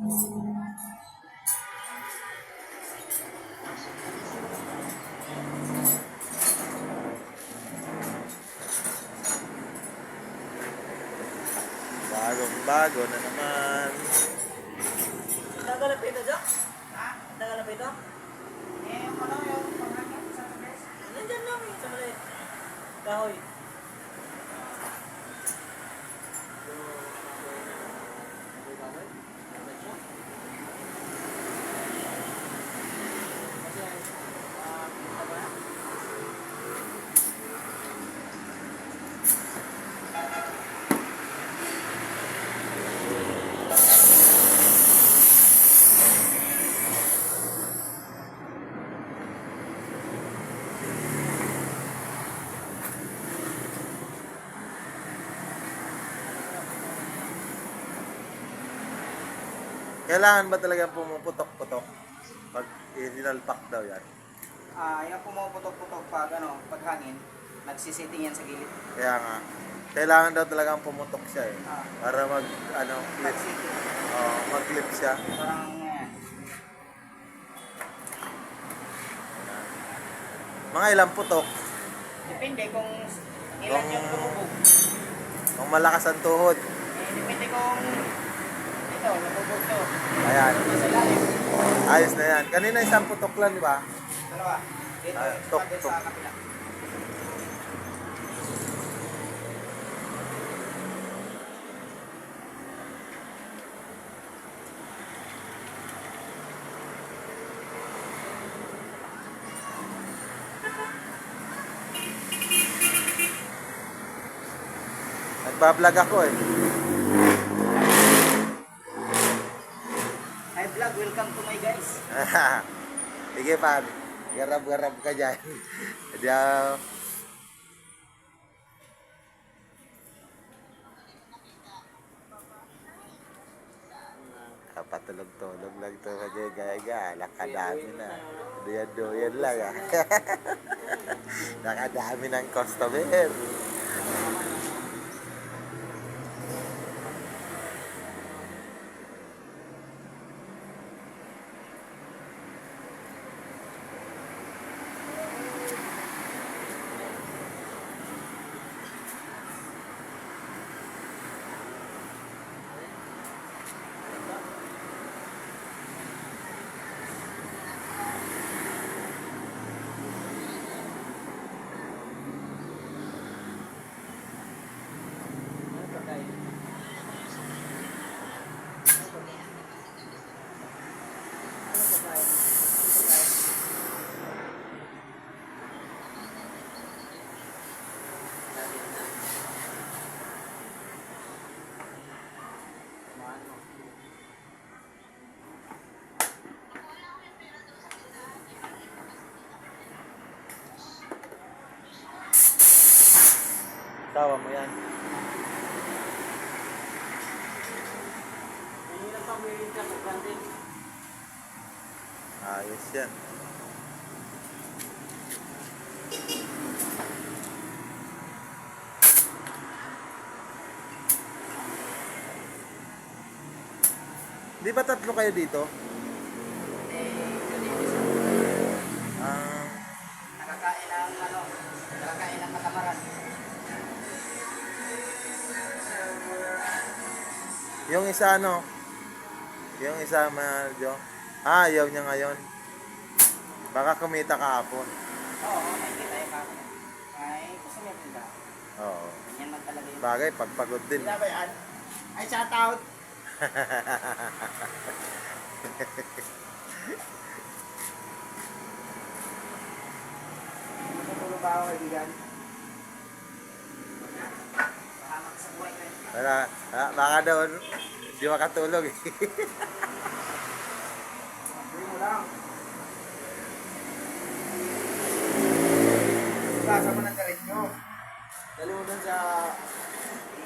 Bagong bago na naman. Tagal na pito, Dok? Ha? Tagal na pito? Yung panghangin sa tamis. Nandyan lang eh, sa maliit. Kahoy. Kailangan ba talaga pumuputok-putok pag sinalpak daw yan? Yung pumuputok-putok pag pag hangin, nagsisitting yan sa gilid. Kaya nga, kailangan daw talagang pumutok siya eh. Para clip. Nagsitting. Mag-clip siya. Parang Mga ilang putok, depende kung ilan yung lumubog. kung malakas ang tuhod. Depende kung ito, lumubog to. Ayan, Sa lalim. ayos na yan. Kanina isang putok lang, di ba? Dalawa. Dito, Tok, sa tok. kapila. Nagbablog ako eh. Hi vlog, welcome to my guys. Sige pa, garab-garab ka dyan. Diyan. Patulog-tulog lang ito kasi gaya-gaya. Nakadami na. Duyan-duyan lang ah. Nakadami ng customer. Tawa mo yan. Ayos yan. Di ba tatlo kayo dito? Nakakain ng katamaran. Yung isa yung isa medyo, ayaw niya ngayon. Baka kumita kahapon. Oo, may kita yung kako. Ay, gusto niya punta. Oo. Yan man talaga yun. Bagay, pagpagod din. Sila ba yan? Ay, shout out! Matutulog ba ako, kaibigan? Pahamak sa buhay ko yun. Baka daw, di makatulog eh. Sabi mo lang. Kasa mo ng galit nyo. Dali mo dun sa...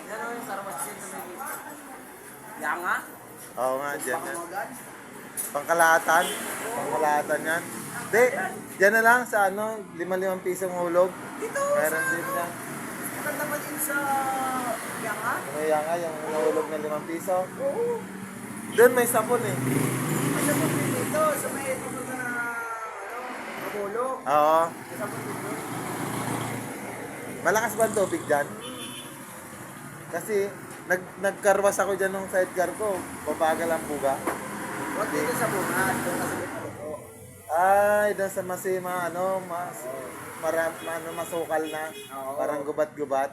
Yan o yung sarmas din sa may gate. Yan nga? Oo nga, dyan yan. Pangamagan. Pangkalahatan. Pangkalahatan yan. Di, dyan na lang sa 5 pisong hulog. Dito! Meron din yan. Maganda pa din sa Yanga? Yung nga, yung hulog na 5 piso. Oo. Doon may sapon eh. May sabon din dito, sa may papunta na, Mabulok. Oo. May sabon din doon. Malakas ba ang tubig dyan? Kasi nagkarwas ako dyan nung sidecar ko. Babagal ang buga. Huwag dito sa bungad, doon kasi may puto. Ay, doon sa masima, masukal na. Oo. Parang gubat-gubat.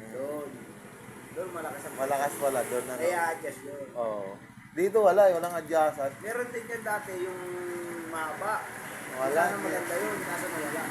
Doon. Doon malakas ang Malakas wala doon. Ano? kaya adjust doon. Oo. Dito wala, walang adyasan. Meron din yan dati yung mahaba. Wala. Sana maganda yun, kaso nawala.